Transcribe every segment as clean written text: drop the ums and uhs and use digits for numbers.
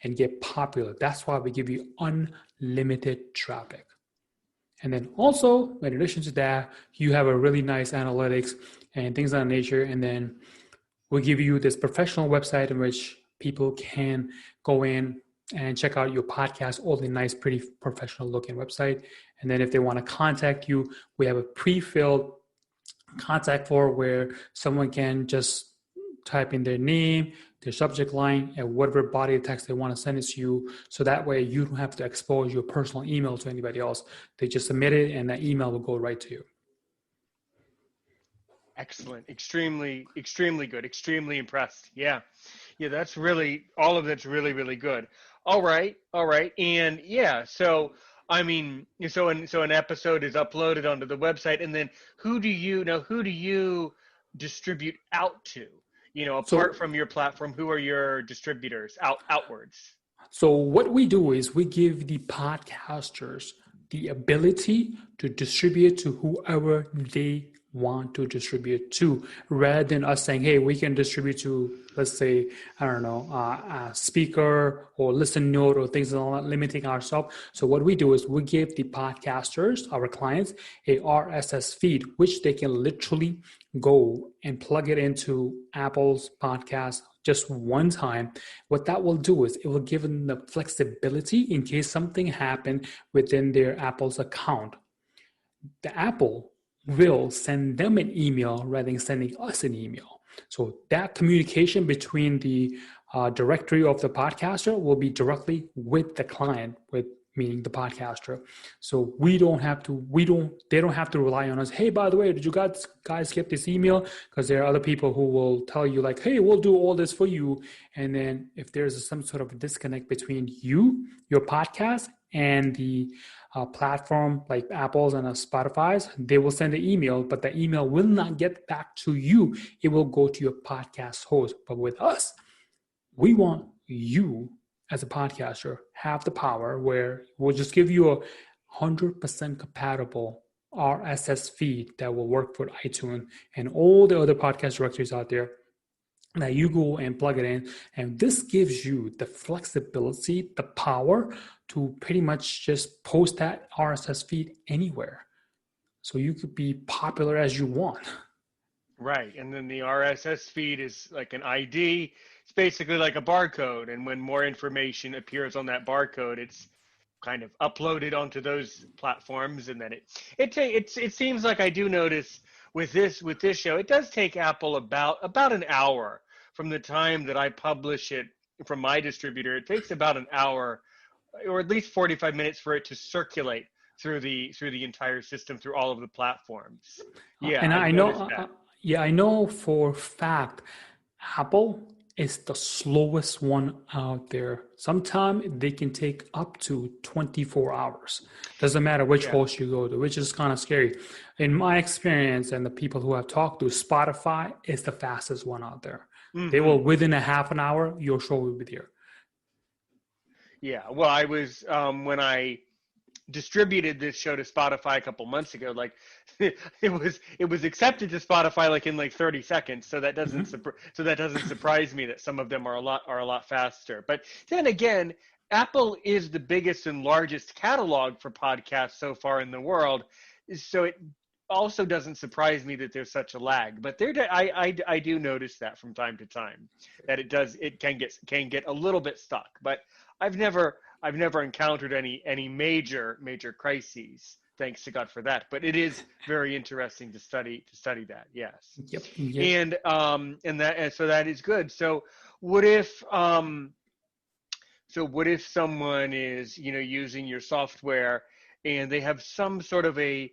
and get popular. That's why we give you unlimited traffic. And then also, in addition to that, you have a really nice analytics and things of that nature. And then we'll give you this professional website in which people can go in and check out your podcast, all the nice, pretty professional looking website. And then if they want to contact you, we have a pre-filled contact form where someone can just type in their name, their subject line, and whatever body of text they want to send it to you. So that way you don't have to expose your personal email to anybody else. They just submit it and that email will go right to you. Excellent. Extremely, extremely good. Extremely impressed. Yeah. Yeah, that's really, all of that's really, really good. All right. All right. And yeah, so I mean, so an episode is uploaded onto the website, and then who do you distribute out to? Apart from your platform, who are your distributors outwards? So what we do is we give the podcasters the ability to distribute to whoever they want to distribute to, rather than us saying, hey, we can distribute to, let's say, I don't know, a speaker or listen note or things like that, limiting ourselves. So what we do is we give the podcasters, our clients, a RSS feed, which they can literally go and plug it into Apple's podcast just one time. What that will do is it will give them the flexibility in case something happened within their Apple's account. The Apple will send them an email rather than sending us an email. So that communication between the directory of the podcaster will be directly with the client, meaning the podcaster. So they don't have to rely on us. Hey, by the way, did you guys get this email? Because there are other people who will tell you like, hey, we'll do all this for you. And then if there's some sort of disconnect between you, your podcast, and the platform like Apple's and Spotify's, they will send an email, but the email will not get back to you. It will go to your podcast host. But with us, we want you as a podcaster have the power where we'll just give you a 100% compatible RSS feed that will work for iTunes and all the other podcast directories out there, that you go and plug it in. And this gives you the flexibility, the power to pretty much just post that RSS feed anywhere. So you could be popular as you want. Right. And then the RSS feed is like an ID. It's basically like a barcode. And when more information appears on that barcode, it's kind of uploaded onto those platforms. And then it seems like I do notice with this show, it does take Apple about an hour from the time that I publish it from my distributor. It takes about an hour or at least 45 minutes for it to circulate through the entire system, through all of the platforms. Yeah. And I know for a fact, Apple is the slowest one out there. Sometimes they can take up to 24 hours. Doesn't matter which host you go to, which is kind of scary. In my experience and the people who I've talked to, Spotify is the fastest one out there. Mm-hmm. They will, within a half an hour, your show will be there. Yeah, well, I was, when I distributed this show to Spotify a couple months ago, like it was accepted to Spotify like in like 30 seconds. So that doesn't surprise me that some of them are a lot faster. But then again, Apple is the biggest and largest catalog for podcasts so far in the world. So it also doesn't surprise me that there's such a lag. But I do notice that from time to time, that it can get a little bit stuck. But I've never encountered any major crises. Thanks to God for that. But it is very interesting to study that. Yes. Yep. And that is good. So what if someone is using your software and they have some sort of a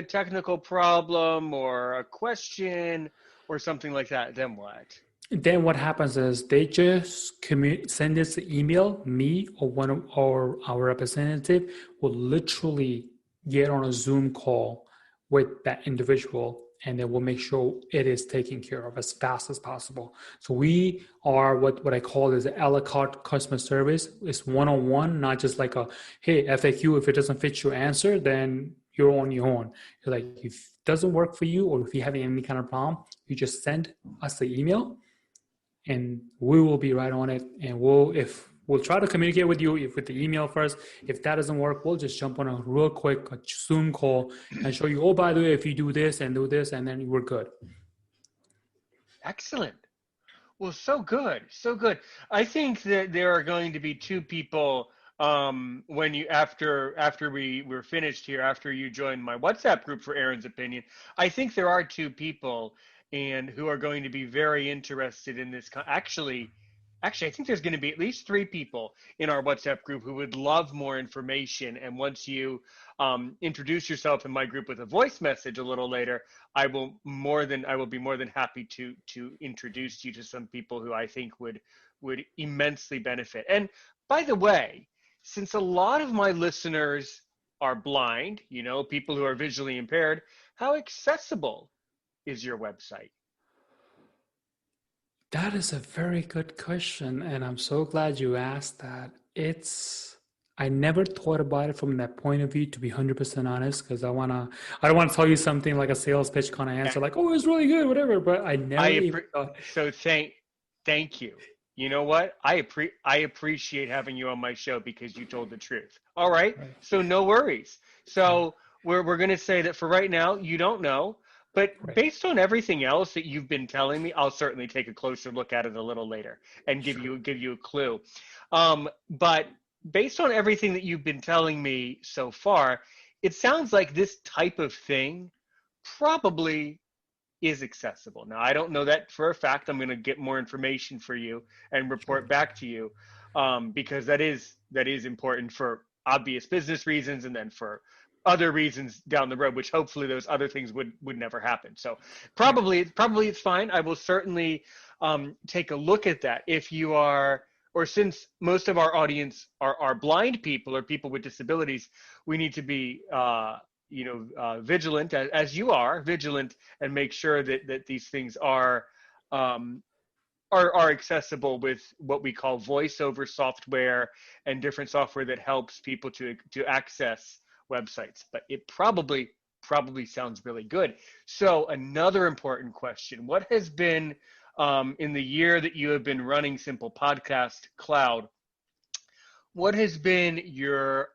technical problem or a question or something like that? Then what? Then what happens is they just send us an email. Me or our representative will literally get on a Zoom call with that individual, and then we'll make sure it is taken care of as fast as possible. So we are what I call is a la carte customer service. It's one-on-one, not just like a, hey, FAQ, if it doesn't fit your answer, then you're on your own. You're like, if it doesn't work for you or if you're having any kind of problem, you just send us the email and we will be right on it. And if We'll try to communicate with you with the email first. If that doesn't work, we'll just jump on a real quick Zoom call and show you, oh, by the way, if you do this and do this, and then we're good. Excellent. Well, so good, so good. I think that there are going to be two people when you after we're finished here, after you join my WhatsApp group for Aaron's opinion. I think there are two people and who are going to be very interested in this. Actually, I think there's going to be at least three people in our WhatsApp group who would love more information. And once you introduce yourself in my group with a voice message a little later, I will be more than happy to introduce you to some people who I think would immensely benefit. And by the way, since a lot of my listeners are blind, people who are visually impaired, how accessible is your website? That is a very good question, and I'm so glad you asked that. I never thought about it from that point of view, to be 100% honest, because I don't want to tell you something like a sales pitch kind of answer, like, oh, it's really good, whatever, but I never even thought. So thank you. You know what? I appreciate having you on my show because you told the truth. All right. So no worries. So we're going to say that for right now, you don't know. But based on everything else that you've been telling me, I'll certainly take a closer look at it a little later and give you a clue. But based on everything that you've been telling me so far, it sounds like this type of thing probably is accessible. Now, I don't know that for a fact. I'm going to get more information for you and report back to you because that is important for obvious business reasons and then for other reasons down the road, which hopefully those other things would never happen. So probably it's fine. I will certainly take a look at that. If you are, or since most of our audience are blind people or people with disabilities, we need to be vigilant, as you are vigilant, and make sure that these things are accessible with what we call voiceover software and different software that helps people to access websites. But it probably sounds really good. So another important question: what has been in the year that you have been running Simple Podcast Cloud? What has been your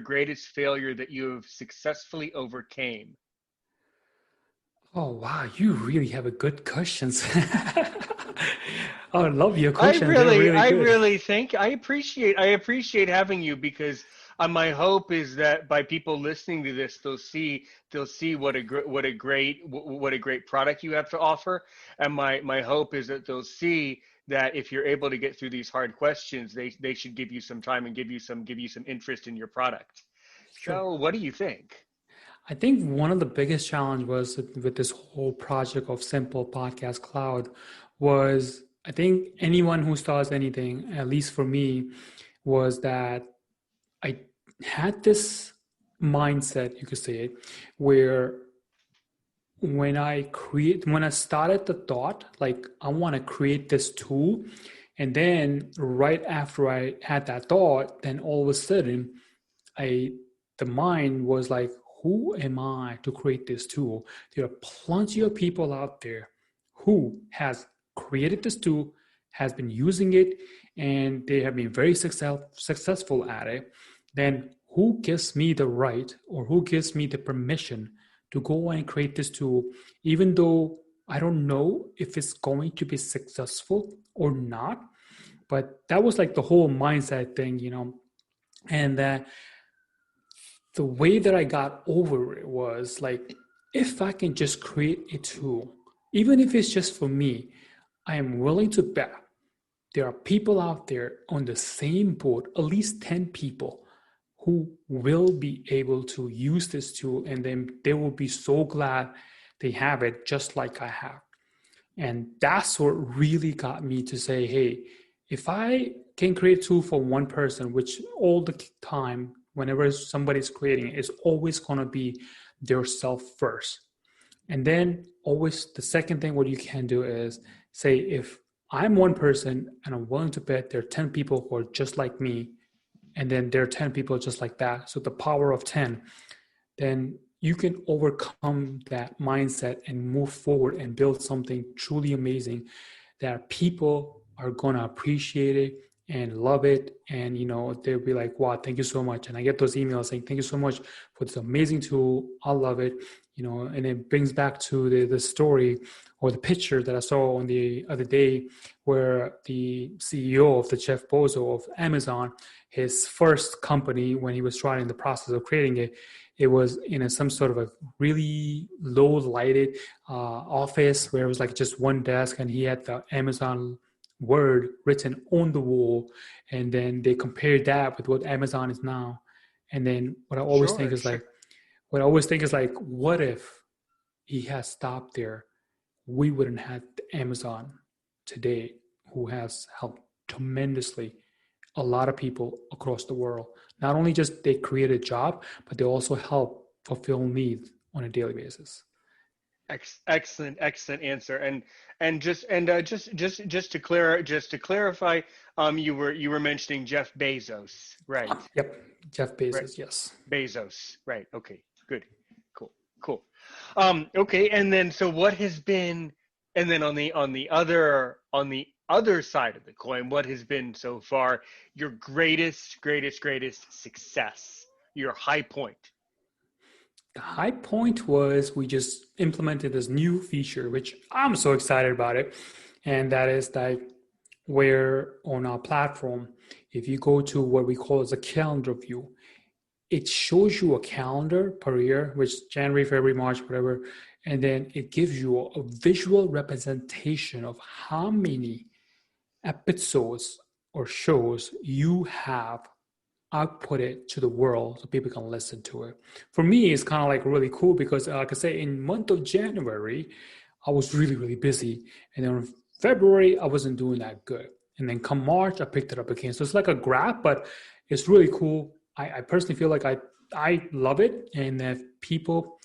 greatest failure that you have successfully overcame? Oh wow, you really have a good questions. I love your questions. I appreciate having you because my hope is that by people listening to this, they'll see what a great product you have to offer, and my hope is that they'll see that if you're able to get through these hard questions, they should give you some time and give you some interest in your product. Sure. So, what do you think? I think one of the biggest challenge was with this whole project of Simple Podcast Cloud was, I think anyone who starts anything, at least for me, was that I had this mindset, you could say it, where when I started the thought, like I want to create this tool, and then right after I had that thought, then all of a sudden, the mind was like, who am I to create this tool? There are plenty of people out there who has created this tool, has been using it, and they have been very successful at it. Then who gives me the right, or who gives me the permission to go and create this tool, even though I don't know if it's going to be successful or not? But that was like the whole mindset thing, and the way that I got over it was like, if I can just create a tool, even if it's just for me, I am willing to bet there are people out there on the same boat, at least 10 people, who will be able to use this tool, and then they will be so glad they have it just like I have. And that's what really got me to say, hey, if I can create a tool for one person, which all the time, whenever somebody's creating it, it's always going to be their self first. And then always the second thing, what you can do is say, if I'm one person and I'm willing to bet there are 10 people who are just like me, and then there are 10 people just like that, so the power of 10, then you can overcome that mindset and move forward and build something truly amazing that people are going to appreciate it, and love it. And, they'll be like, wow, thank you so much. And I get those emails saying, thank you so much for this amazing tool. I love it. And it brings back to the story or the picture that I saw on the other day where the CEO of the Jeff Bezos of Amazon, his first company, when he was trying the process of creating it, it was in some sort of a really low lighted office where it was like just one desk, and he had the Amazon word written on the wall. And then they compared that with what Amazon is now. And then Sure, sure. what I always think is like, what if he has stopped there? We wouldn't have Amazon today, who has helped tremendously a lot of people across the world. Not only just they create a job, but they also help fulfill needs on a daily basis. Excellent, excellent answer. Just to clarify, you were mentioning Jeff Bezos, right? Yep, Jeff Right. Bezos, yes. Bezos, right? Okay, good, cool, cool. Okay, and then so what has been, and then on the other side of the coin, what has been so far your greatest success, your high point? The high point was we just implemented this new feature, which I'm so excited about it. And that is like where on our platform, if you go to what we call as a calendar view, it shows you a calendar per year, which January, February, March, whatever. And then it gives you a visual representation of how many episodes or shows you have output it to the world so people can listen to it. For me, it's kind of like really cool because, like I say, in month of January, I was really, really busy. And then in February, I wasn't doing that good. And then come March, I picked it up again. So it's like a graph, but it's really cool. I personally feel like I love it. And if people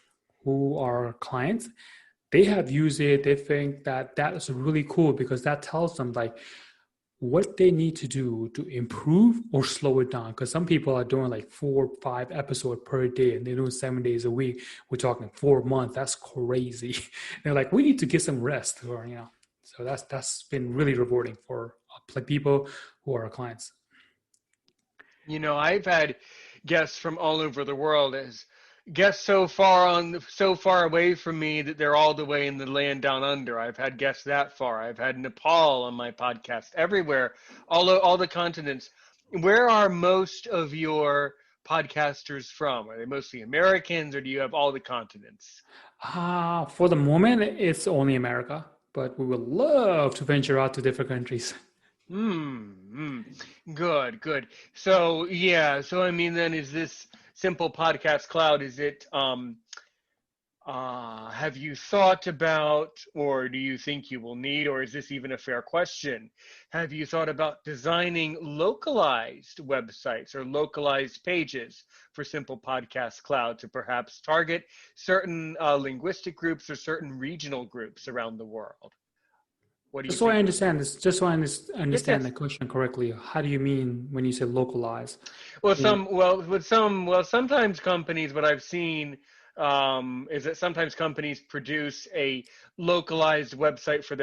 who are clients, they have used it, they think that that is really cool because that tells them like what they need to do to improve or slow it down. Because some people are doing like 4 or 5 episodes per day and they're doing 7 days a week. We're talking 4 months. That's crazy. They're like, we need to get some rest, or. So that's been really rewarding for people who are our clients. I've had guests from all over the world as guests so far away from me that they're all the way in the land down under. I've had guests that far. I've had Nepal on my podcast. Everywhere, all the continents. Where are most of your podcasters from? Are they mostly Americans, or do you have all the continents? For the moment, it's only America, but we would love to venture out to different countries. Hmm. Good, good. So yeah, so I mean then is this simple podcast cloud, is it have you thought about, or do you think you will need, or is this even a fair question? Have you thought about designing localized websites or localized pages for Simple Podcast Cloud to perhaps target certain linguistic groups or certain regional groups around the world? What do you Just so I think about that? understand this, just so I Yes, understand the yes. question correctly, how do you mean when you say localize? Well, I mean, sometimes companies, what I've seen is that sometimes companies produce a localized website for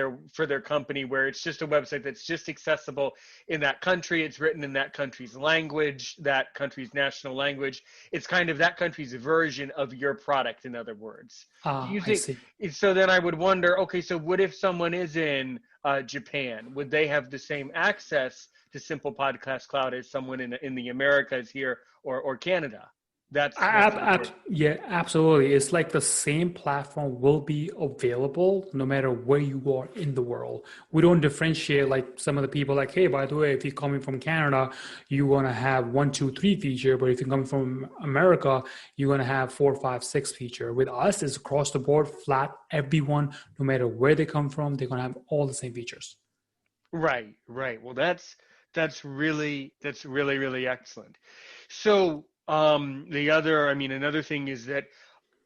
their company where it's just a website that's just accessible in that country. It's written in that country's language, that country's national language. It's kind of that country's version of your product, in other words. Do you I think see. so? Then I would wonder, okay, so what if someone is in Japan? Would they have the same access to Simple Podcast Cloud as someone in the Americas here, or Canada? That's the important. Yeah, absolutely. It's like the same platform will be available no matter where you are in the world. We don't differentiate like some of the people like, hey, by the way, if you're coming from Canada, you want to have 1, 2, 3 feature, but if you're coming from America, you're going to have 4, 5, 6 feature. With us, it's across the board, flat. Everyone, no matter where they come from, they're going to have all the same features. Right, right. Well, that's really excellent. So, another thing is that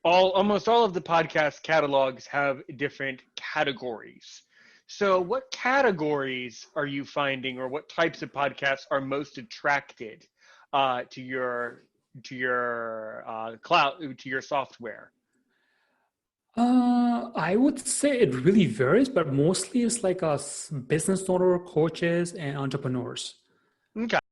almost all of the podcast catalogs have different categories. So, what categories are you finding, or what types of podcasts are most attracted to your cloud, to your software? I would say it really varies, but mostly it's like business owner, coaches, and entrepreneurs. Okay.